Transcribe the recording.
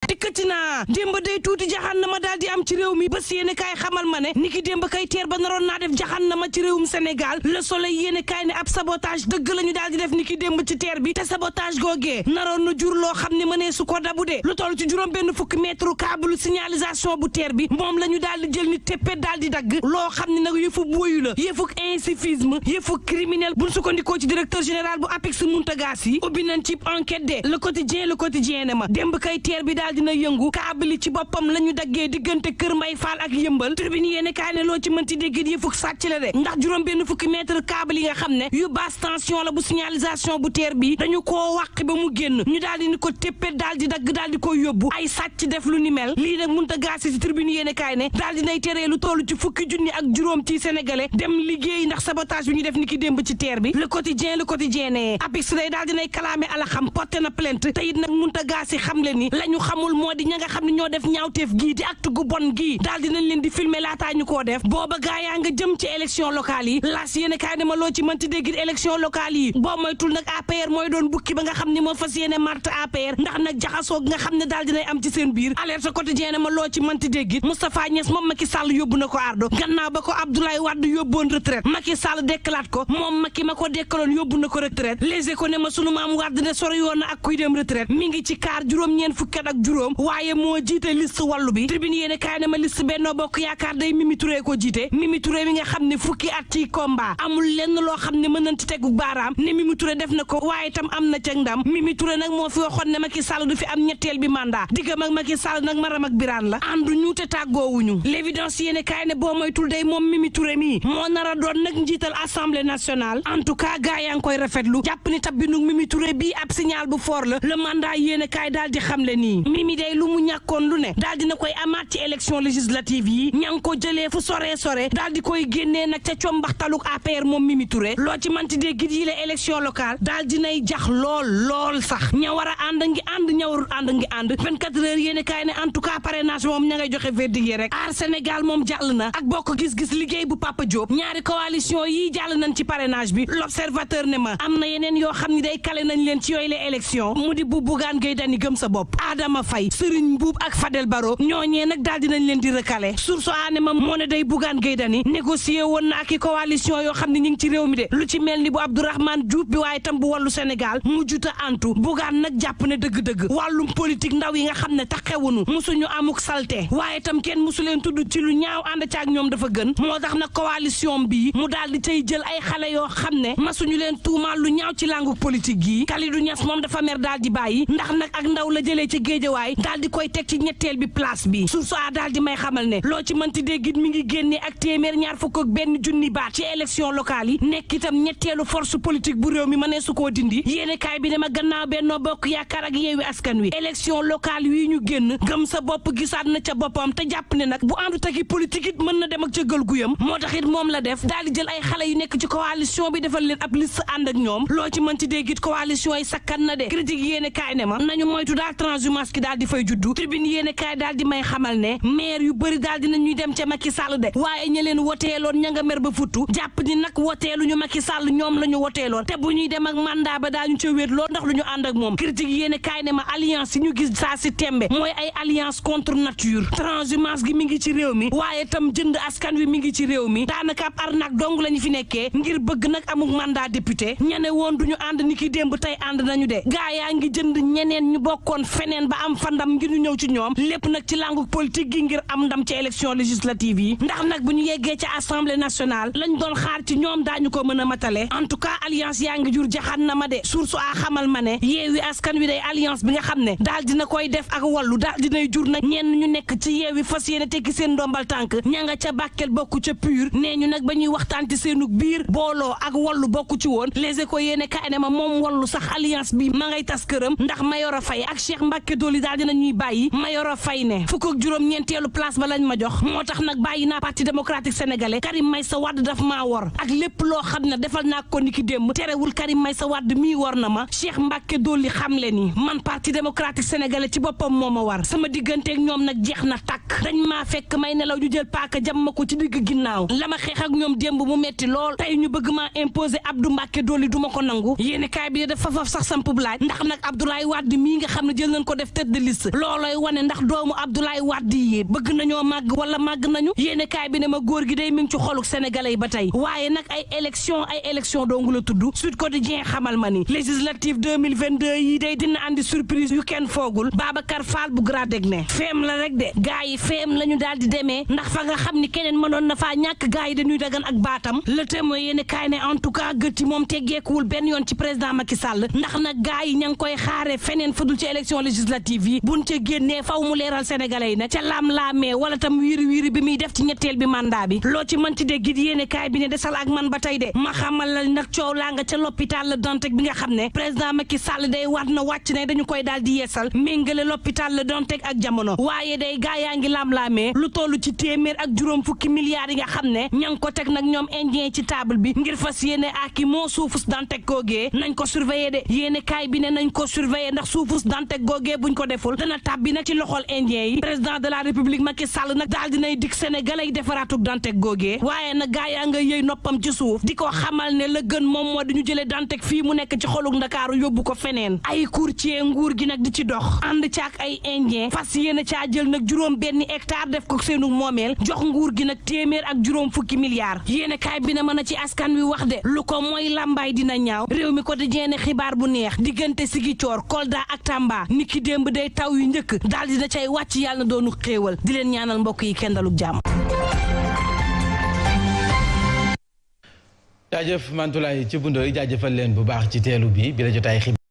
dikkati naa démb day tuuti jaxannama daal di am ci réew mi bés yéene kaay xamal ma ne niki démb kay teer ba naroon naa def jaxannama ci réewum Sénégal Le Soleil yéene kaay ne ab sabotage dëgg la ñu daal di def niki démb ci teer bi te sabotage googee naroon na jur loo xam ne mënee su ko dabu de lu toll ci juróom benn fukki mètre câble signalisation bu teer bi moom la ñu daal di jël ni téppe daal di dagg loo xam ne nag yëfu boyu la yëfu incivisme yëfu criminel buñ sukkandikoo ci directeur général bu APEX Mountaga Sy ubbi nañ ci enquête de le quotidien ne ma démb kay teer bi daal dina yëngu câble ci boppam la ñu daggee diggante Kër Mbay Fall ak Yëmbal Tribune yéene kaay ne loo ci mënti dégg yëfu sàcc la de ndax juróom benn fukki mètre câble yi nga xam ne yu basse tension la bu signalisation bu teer bi dañu koo wàq ba mu génn ñu daal di ni ko téppe daal di dagg daal di koy yóbbu ay sàcc def lu ni mel lii nag Mountaga Sy ci Tribune yéene kaay ne daal di nay teree lu toll ci fukki junni ak juróom ci sénégalais dem liggéey ndax sabotage bi ñu def ni ki démb ci teer bi le quotidien ne APEX day daal di nay kalaame ala xam porté na plainte te it nag Mountaga Sy xam le ni la ñu xamul moo di ña nga xam ne ñoo def ñaawteef gii di acte gu bon gii daal dinañ leen di filmer laataa ñu koo def booba gaa yaa nga jëm ci élection locale yi laas yéene kaay ne ma loo ci mënti dégg élection locale yi boo moytul nag APR mooy doon bukki ba nga xam ne moo fas yéene marte APR ndax nag jaxasoo nga xam ne daal dinay am ci seen biir alerte quotidien ne ma loo ci mënti dégg Moustapha Niass moom Macky Sall yóbbu na ko ardo gannaaw ba ko Abdoulaye Wade yóbboon retraite Macky Sall dekkalaat ko moom Macky ma ko dekkaloon yóbbu na ko retraite Les Échos ne ma sunu maam Wade ne sori yoon na ak kuy dem retraite mi ngi ci kaar juróom-ñeent fukki at ak juróom waaye moo jiite liste wàllu bi Tribune yéene kaay ne ma liste Benno Bokk Yaakaar day Mimi Touré ko jiite Mimi Touré mi nga xam ne fukki at ci combat amul lenn loo xam ne mën nañ ci tegu baaraam ne Mimi Touré def na ko waaye itam am na ca ndam Mimi Touré nag moo fi waxoon ne Macky Sall du fi am ñetteel bi mandat diggam ak Macky Sall nag maram ak biraan la àndu ñu te tàggoowuñu L'évidence yéene kaay ne boo moytul day moom Mimi Touré mi moo nar a doon nag njiital assemblée nationale en tout cas gaa yaa ngi koy rafetlu jàpp ni tab bi nu Mimi Touré bii ab signal bu fort la le mandat yéene kaay daal di xamle nii Mimi day lu mu ñàkkoon lu ne daal dina koy amaat ci élection législative yi ña ngi ko jëlee fu sore daal di koy génnee nag ca combaxtaluk APR moom Mimi Touré loo ci manti dégg yi la élection locale daal dinay jax lool sax ña war a ànd ngi ànd ña warul ànd ngi ànd 24 heures yéene kaay ne en tout cas parrainage moom ña ngay joxe verdict yi rek aar Sénégal moom jàll na ak bokk gis-gis liggéey bu Papa Diop ñaari coalition yi jàll nañ ci parrainage bi l'observateur ne ma am na yeneen yoo xam ni day kale nañ leen ci yooyu la élection mu di bu Bougane Gueye Dany gëm sa bopp Adama Faye Serigne Mboup ak Fadel Barro ñooñee nag daal dinañ leen di recalé source aane ma moo ne day Bougane Gueye Dany négocié woon na ak i coalition yoo xam ne ñu ngi ci réew mi de lu ci mel ni bu Abdourahmane Diouf bi waaye tam bu wàllu Sénégal mu juta antu Bougane nag jàpp ne dëgg-dëgg wàllum politique ndaw yi nga xam ne taxewunu musuñu amuk salte waaye tam kenn musu leen tudd ci lu ñaaw ànd ca ak ñoom dafa gën moo tax nag coalition bii mu daal di cay jël ay xale yoo xam ne masuñu leen tuumaal lu ñaaw ci langu politique gi Kalidou Niass moom dafa mer daal di bàyyi ndax nag ak ndaw la jëlee ci géejawaay daal di koy teg ci ñetteel bi place bi source a daal di may xamal ne loo ci mënti déggit mi ngi génnee ak téeméer ñaar fukk ak benn junni baat ci élection locale yi nekk itam ñetteelu force politique bu réew mi mënee su koo dindi yéene kaay bi ne ma gannaaw Benno Bokk Yaakaar ak Yewwi Askan Wi élection locale yi ñu génn gëm sa bopp gisaat na ca boppam te jàpp ne nag bu àndu taki politique it mën na dem ak ca gël guyam moo tax it moom la def daal di jël ay xale yu nekk ci coalition bi defal leen ab liste ànd ak ñoom loo ci mënti déggit coalition yi sakkan na de critique yéene kaay ne ma nañu moytu daal transhumance ki daal di fay juddu tribune yéene kaay daal di may xamal ne maire yu bëri daal dina ñuy dem ca Macky Sall de waaye ña leen woteeloon ña nga mer ba futtu jàpp ni nag woteeluñu Macky Sall ñoom la ñu woteeloon te bu ñuy dem ak mandat ba daañu ca wéet lool ndax lu ñu ànd ak moom critique yéene kaay ne ma alliance yi ñu gis saa si tembe mooy ay alliance contre nature transhumance gi mi ngi ci réew mi waaye tam jënd askan wi mi ngi ci réew mi daanaka ab arnaque dong la ñu fi nekkee ngir bëgg nag amuk mandat député ñane woon duñu ànd ni ki démb tey ànd nañu de gaa yaa ngi jënd ñeneen ñu bokkoon feneen ba am fa ndam ngir ñu ñëw ci ñoom lépp nag ci langu politique gi ngir am ndam ci élection législative yi ndax nag bu ñu yeggee ca assemblée nationale lañ doon xaar ci ñoom daañu ko mën a matale en tout cas alliance yaa ngi jur jaxaan na ma de source a xamal ma ne yeewi askan wi day alliance bi nga xam ne daal dina koy def ak wàllu daal dinay jur nag ñenn ñu nekk ci yeewi fas yéene tekki seen ndombal tànk ña nga ca Bakel bokku ca pur nee ñu nag ba ñuy waxtaan ci seenug biir booloo ak wàllu bokku ci woon les échos yéene kaay ne ma moom wàllu sax alliance bi ma ngay tas këram ndax Mayoro Faye ak Cheikh Mbacké Dolly daal dina ñuy bàyyi Mayoro Faye ne fukk ak juróom-ñeenteelu place ba lañ ma jox moo tax nag bàyyi naa parti démocratique sénégalais Karim Meïssa Wade daf maa wor ak lépp loo xam ne defal naa ko niki démb terewul Karim Meïssa Wade mii wor na ma Cheikh Mbacké Dolly xam le ni man parti démocratique sénégalais ci boppam moo ma war sama digganteeg ñoom nag jeex na tàkk ñàkk dañ maa fekk may nelaw ñu jël paaka jam ma ko ci digg ginnaaw la ma xeex ak ñoom démb mu metti lool tey ñu bëgg maa imposer Abdou Mbacké Dolly duma ko nangu yéeni kaay bi dafa faf sax sampub laaj ndax nag Abdoulaye Wade mii nga xam ne jël nañ ko def tête de liste looloy wane ndax doomu Abdoulaye Wade yi bëgg nañoo màgg wala màgg nañu yéeni kaay bi ne ma góor gi day mi ngi ci xoluk sénégalais yi ba tey waaye nag ay élection doongu la tudd Sud Quotidien xamal ma ni législative 2022 yi day dina andi surprise yu kenn foogul Babacar Fall bu Gradegné feem la rek de gaa yi feem la ñu daal di demee ndax fa nga xam ni keneen mënoon na faa ñàkk gaa yi dañuy dagan ak baatam le témoin yéeni kaay ne en tout cas gëtti moom teggeekuwul benn yoon ci président Macky Sall ndax nag gaa yi ña ngi koy xaare feneen fudul ci élection législative yi buñ ca génnee faw mu leeral sénégalais yi nag ca laam-laamee wala tam wiiri bi muy def ci ñetteel bi mandat bi loo ci mën ci dégg it yéene kaay bi ne desal ak man ba tey de ma xamal la nag coow laa nga ca l'hôpital Le Dantec bi nga xam ne président Macky Sall day waat na wàcc ne dañu koy daal di yeesal méngale l'hôpital Le Dantec ak jamono waaye day gaa yaa ngi laam-laamee lu toll ci téeméer ak juróom fukki milliards yi nga xam ne ña ngi ko teg nag ñoom indien ci table bi ngir fas yéene aki moo suufus Dantec googee nañ ko surveiller de yéene kaay bi ne nañ ko surveiller ndax suufus Dantec googee buñ ko deful dana tàbbi nag ci loxol indien yi président de la république Macky Sall nag daal dinay dik sénégalais yi defaraatug Dantec googee waaye nag gaa yaa nga yëy noppam ci suuf di ko xamal ne la gën moom moo di ñu jëlee Dantec fii mu nekk ci xolug Ndakaaru yóbbu ko feneen ay courtier nguur gi nag di ci dox ànd caak ay indien fas yéene caa jël nag juróom benn hectare def ko seenu moomeel jox nguur gi nag téeméer ak juróom fukki milliards yéene kaay bi ne mën a ci askan wi wax de lu ko mooy làmbaay dina ñaaw réew mi ko di jeene xibaar bu neex diggante Ziguinchor Kolda ak Tamba niki démb day taw yu njëkk daal dina cay wàcc yàlla na doonu xéewal di leen ñaanal mbokk yi kenn daluk jàmm. jaajëf Mantulaay ci bundo yi jaajëfal leen bu baax ci teelu bi la jotaay xibaar